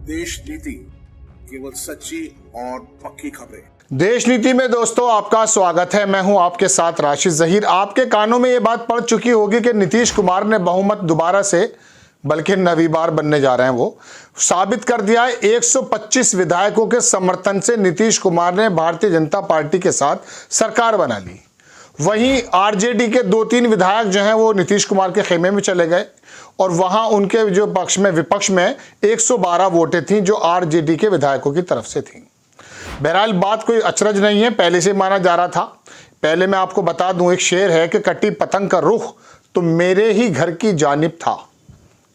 देश नीति, केवल सच्ची और पक्की खबरें। देश नीति में दोस्तों आपका स्वागत है। मैं हूं आपके साथ राशिद जहीर। आपके कानों में ये बात पड़ चुकी होगी कि नीतीश कुमार ने बहुमत दोबारा से, बल्कि नवी बार बनने जा रहे हैं, वो साबित कर दिया है। 125 विधायकों के समर्थन से नीतीश कुमार ने भारतीय जनता पार्टी के साथ सरकार बना ली। वहीं आरजेडी के 2-3 विधायक जो हैं वो नीतीश कुमार के खेमे में चले गए और वहां उनके जो पक्ष में, विपक्ष में 112 वोटें थीं जो आरजेडी के विधायकों की तरफ से थीं। बहरहाल बात कोई अचरज नहीं है, पहले से माना जा रहा था। पहले मैं आपको बता दूं, एक शेर है कि कटी पतंग का रुख तो मेरे ही घर की जानिब था।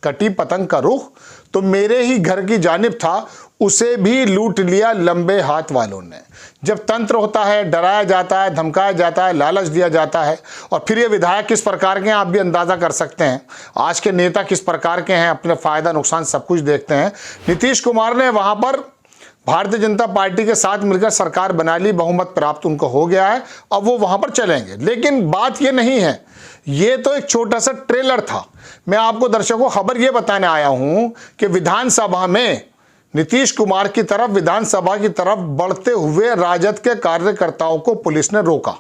कटी पतंग का रुख तो मेरे ही घर की जानिब था, उसे भी लूट लिया लंबे हाथ वालों ने। जब तंत्र होता है, डराया जाता है, धमकाया जाता है, लालच दिया जाता है, और फिर ये विधायक किस प्रकार के हैं आप भी अंदाज़ा कर सकते हैं। आज के नेता किस प्रकार के हैं, अपने फ़ायदा नुकसान सब कुछ देखते हैं। नीतीश कुमार ने वहाँ पर भारतीय जनता पार्टी के साथ मिलकर सरकार बना ली, बहुमत प्राप्त उनको हो गया है, अब वो वहाँ पर चलेंगे। लेकिन बात ये नहीं है, ये तो एक छोटा सा ट्रेलर था। मैं आपको दर्शकों को खबर ये बताने आया हूँ कि विधानसभा में नीतीश कुमार की तरफ, विधानसभा की तरफ बढ़ते हुए राजद के कार्यकर्ताओं को पुलिस ने रोका।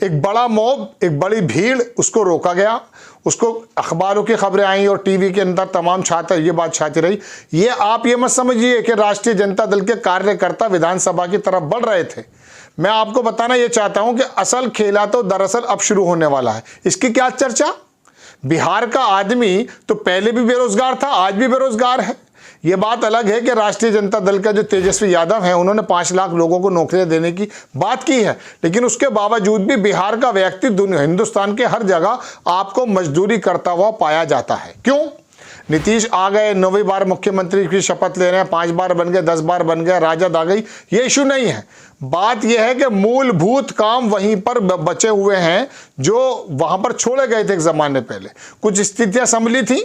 एक बड़ा मॉब, एक बड़ी भीड़, उसको रोका गया। उसको अखबारों की खबरें आई और टीवी के अंदर तमाम छात्र ये बात छाती रही। ये आप ये मत समझिए कि राष्ट्रीय जनता दल के कार्यकर्ता विधानसभा की तरफ बढ़ रहे थे। मैं आपको बताना ये चाहता हूं कि असल खेला तो दरअसल अब शुरू होने वाला है। इसकी क्या चर्चा? बिहार का आदमी तो पहले भी बेरोजगार था, आज भी बेरोजगार है। ये बात अलग है कि राष्ट्रीय जनता दल का जो तेजस्वी यादव है, उन्होंने 5 लाख लोगों को नौकरियां देने की बात की है, लेकिन उसके बावजूद भी बिहार का व्यक्ति हिंदुस्तान के हर जगह आपको मजदूरी करता हुआ पाया जाता है। क्यों? नीतीश आ गए, 9वीं बार मुख्यमंत्री की शपथ ले रहे हैं, 5 बार बन गए, 10 बार बन गए, राजद आ गई, ये इशू नहीं है। बात यह है कि मूलभूत काम वहीं पर बचे हुए हैं जो वहां पर छोड़े गए थे एक जमाने पहले। कुछ स्थितियां संभली थी,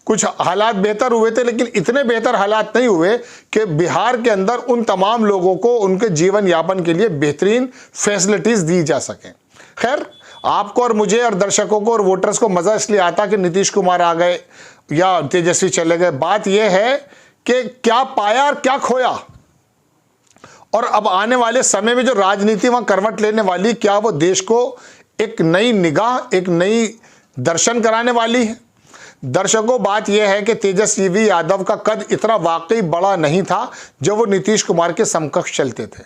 कुछ हालात बेहतर हुए थे, लेकिन इतने बेहतर हालात नहीं हुए कि बिहार के अंदर उन तमाम लोगों को उनके जीवन यापन के लिए बेहतरीन फैसिलिटीज दी जा सकें। खैर, आपको और मुझे और दर्शकों को और वोटर्स को मजा इसलिए आता कि नीतीश कुमार आ गए या तेजस्वी चले गए। बात यह है कि क्या पाया और क्या खोया, और अब आने वाले समय में जो राजनीति वहां करवट लेने वाली, क्या वो देश को एक नई निगाह, एक नई दर्शन कराने वाली है? दर्शकों, बात यह है कि तेजस्वी यादव का कद इतना वाकई बड़ा नहीं था जब वो नीतीश कुमार के समकक्ष चलते थे,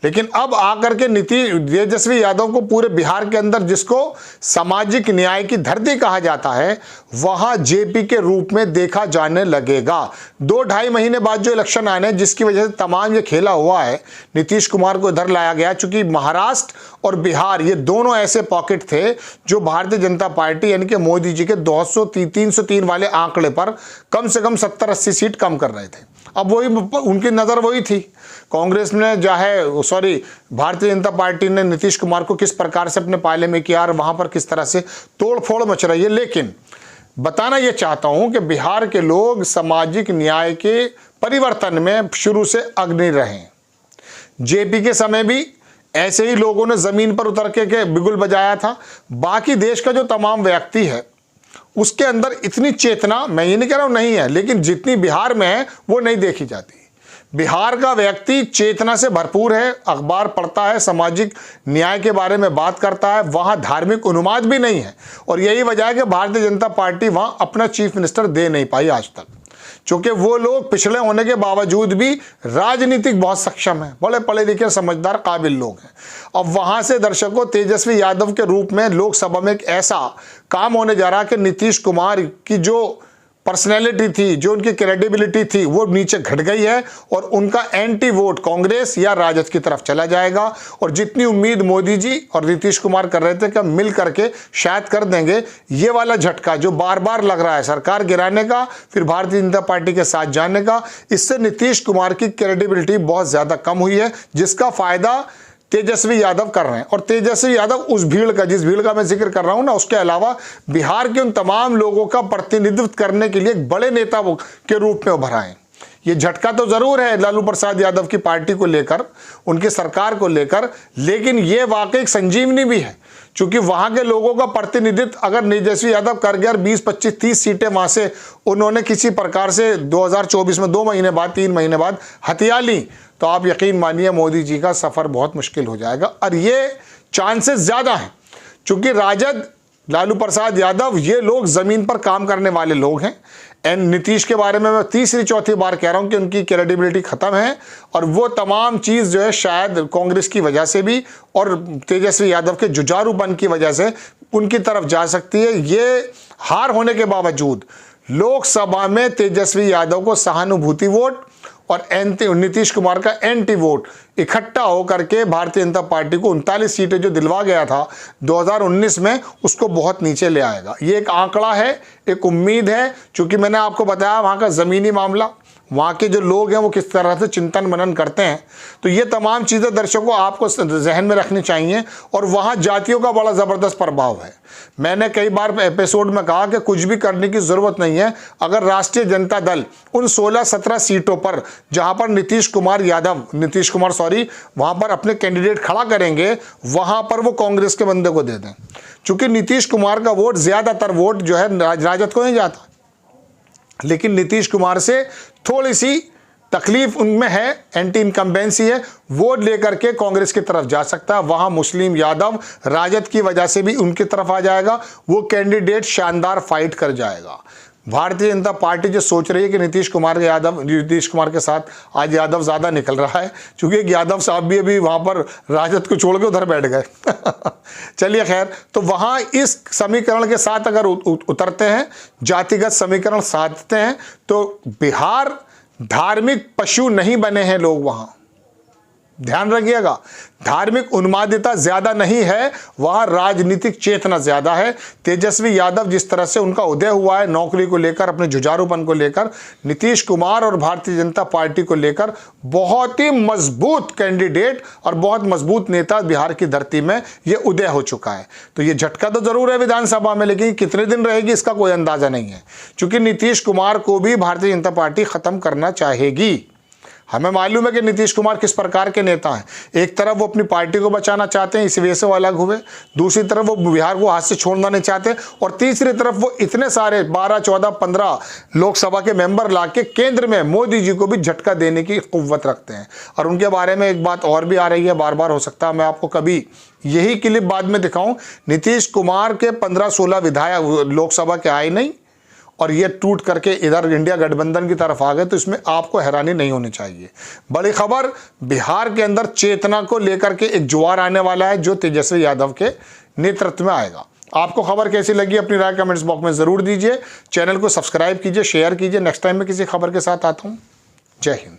लेकिन अब आकर के तेजस्वी यादव को पूरे बिहार के अंदर, जिसको सामाजिक न्याय की धरती कहा जाता है, वहां जेपी के रूप में देखा जाने लगेगा। 2-2.5 महीने बाद जो इलेक्शन आने, जिसकी वजह से तमाम ये खेला हुआ है, नीतीश कुमार को इधर लाया गया, चूंकि महाराष्ट्र और बिहार ये दोनों ऐसे पॉकेट थे जो भारतीय जनता पार्टी यानी कि मोदी जी के 303 वाले आंकड़े पर कम से कम 70-80 सीट कम कर रहे थे। अब वही उनकी नज़र वही थी। कांग्रेस ने भारतीय जनता पार्टी ने नीतीश कुमार को किस प्रकार से अपने पाले में किया और वहां पर किस तरह से तोड़फोड़ मच रही है। लेकिन बताना यह चाहता हूं कि बिहार के लोग सामाजिक न्याय के परिवर्तन में शुरू से अग्रणी रहे। जेपी के समय भी ऐसे ही लोगों ने जमीन पर उतर के बिगुल बजाया था। बाकी देश का जो तमाम व्यक्ति है उसके अंदर इतनी चेतना, मैं ये नहीं कह रहा हूं नहीं है, लेकिन जितनी बिहार में है वो नहीं देखी जाती। बिहार का व्यक्ति चेतना से भरपूर है, अखबार पढ़ता है, सामाजिक न्याय के बारे में बात करता है, वहां धार्मिक उन्माद भी नहीं है, और यही वजह है कि भारतीय जनता पार्टी वहां अपना चीफ मिनिस्टर दे नहीं पाई आज तक, क्योंकि वो लोग पिछड़े होने के बावजूद भी राजनीतिक बहुत सक्षम है, बड़े पढ़े लिखे समझदार काबिल लोग हैं। अब वहां से दर्शकों, तेजस्वी यादव के रूप में लोकसभा में एक ऐसा काम होने जा रहा है कि नीतीश कुमार की जो पर्सनैलिटी थी, जो उनकी क्रेडिबिलिटी थी, वो नीचे घट गई है और उनका एंटी वोट कांग्रेस या राजद की तरफ चला जाएगा। और जितनी उम्मीद मोदी जी और नीतीश कुमार कर रहे थे कि मिल करके शायद कर देंगे, ये वाला झटका जो बार बार लग रहा है सरकार गिराने का, फिर भारतीय जनता पार्टी के साथ जाने का, इससे नीतीश कुमार की क्रेडिबिलिटी बहुत ज़्यादा कम हुई है, जिसका फ़ायदा तेजस्वी यादव कर रहे हैं। और तेजस्वी यादव उस भीड़ का, जिस भीड़ का मैं जिक्र कर रहा हूं ना, उसके अलावा बिहार के उन तमाम लोगों का प्रतिनिधित्व करने के लिए एक बड़े नेता के रूप में उभर आए। ये झटका तो जरूर है लालू प्रसाद यादव की पार्टी को लेकर, उनकी सरकार को लेकर, लेकिन ये वाकई एक संजीवनी भी है, चूंकि वहां के लोगों का प्रतिनिधित्व अगर तेजस्वी यादव कर गया और 20, 25, 30 सीटें वहां से उन्होंने किसी प्रकार से 2024 में 2 महीने बाद 3 महीने बाद हथिया ली, तो आप यकीन मानिए मोदी जी का सफर बहुत मुश्किल हो जाएगा। और ये चांसेस ज्यादा हैं, चूंकि राजद, लालू प्रसाद यादव, ये लोग जमीन पर काम करने वाले लोग हैं। एंड नीतीश के बारे में मैं तीसरी चौथी बार कह रहा हूं कि उनकी क्रेडिबिलिटी खत्म है, और वो तमाम चीज जो है शायद कांग्रेस की वजह से भी और तेजस्वी यादव के जुझारूपन की वजह से उनकी तरफ जा सकती है। ये हार होने के बावजूद लोकसभा में तेजस्वी यादव को सहानुभूति वोट और नीतीश कुमार का एंटी वोट इकट्ठा होकर के भारतीय जनता पार्टी को 39 सीटें जो दिलवा गया था 2019 में, उसको बहुत नीचे ले आएगा। ये एक आंकड़ा है, एक उम्मीद है, क्योंकि मैंने आपको बताया वहां का जमीनी मामला, वहाँ के जो लोग हैं वो किस तरह से चिंतन मनन करते हैं। तो ये तमाम चीज़ें दर्शकों आपको जहन में रखनी चाहिए। और वहाँ जातियों का बड़ा ज़बरदस्त प्रभाव है। मैंने कई बार एपिसोड में कहा कि कुछ भी करने की ज़रूरत नहीं है। अगर राष्ट्रीय जनता दल उन 16-17 सीटों पर जहाँ पर नीतीश कुमार वहाँ पर अपने कैंडिडेट खड़ा करेंगे, वहाँ पर वो कांग्रेस के बंदे को दे दें, चूँकि नीतीश कुमार का वोट, ज़्यादातर वोट जो है राजद को नहीं जाता, लेकिन नीतीश कुमार से थोड़ी सी तकलीफ उनमें है, एंटी इनकम्बेंसी है, वोट लेकर के कांग्रेस की तरफ जा सकता है। वहां मुस्लिम यादव राजद की वजह से भी उनकी तरफ आ जाएगा, वो कैंडिडेट शानदार फाइट कर जाएगा। भारतीय जनता पार्टी जो सोच रही है कि नीतीश कुमार के साथ आज यादव ज़्यादा निकल रहा है, क्योंकि एक यादव साहब भी अभी वहाँ पर राजद को छोड़ के उधर बैठ गए। चलिए खैर, तो वहाँ इस समीकरण के साथ अगर उतरते हैं, जातिगत समीकरण साधते हैं, तो बिहार धार्मिक पशु नहीं बने हैं लोग वहाँ, ध्यान रखिएगा। धार्मिक उन्मादिता ज्यादा नहीं है, वहां राजनीतिक चेतना ज्यादा है। तेजस्वी यादव जिस तरह से उनका उदय हुआ है नौकरी को लेकर, अपने जुझारूपन को लेकर, नीतीश कुमार और भारतीय जनता पार्टी को लेकर बहुत ही मजबूत कैंडिडेट और बहुत मजबूत नेता बिहार की धरती में ये उदय हो चुका है। तो ये झटका तो जरूर है विधानसभा में, लेकिन कितने दिन रहेगी इसका कोई अंदाजा नहीं है, क्योंकि नीतीश कुमार को भी भारतीय जनता पार्टी खत्म करना चाहेगी। हमें मालूम है कि नीतीश कुमार किस प्रकार के नेता हैं। एक तरफ वो अपनी पार्टी को बचाना चाहते हैं, इस वजह से वो अलग हुए, दूसरी तरफ वो बिहार को हाथ से छोड़ना नहीं चाहते, और तीसरी तरफ वो इतने सारे 12, 14, 15 लोकसभा के मेंबर ला के केंद्र में मोदी जी को भी झटका देने की कुव्वत रखते हैं। और उनके बारे में एक बात और भी आ रही है, बार बार हो सकता है मैं आपको कभी यही क्लिप बाद में दिखाऊं। नीतीश कुमार के 15-16 विधायक लोकसभा के आए नहीं, और ये टूट करके इधर इंडिया गठबंधन की तरफ आ गए, तो इसमें आपको हैरानी नहीं होनी चाहिए। बड़ी खबर, बिहार के अंदर चेतना को लेकर के एक जुआर आने वाला है, जो तेजस्वी यादव के नेतृत्व में आएगा। आपको खबर कैसी लगी अपनी राय कमेंट्स बॉक्स में जरूर दीजिए। चैनल को सब्सक्राइब कीजिए, शेयर कीजिए। नेक्स्ट टाइम मैं किसी खबर के साथ आता हूँ। जय हिंद।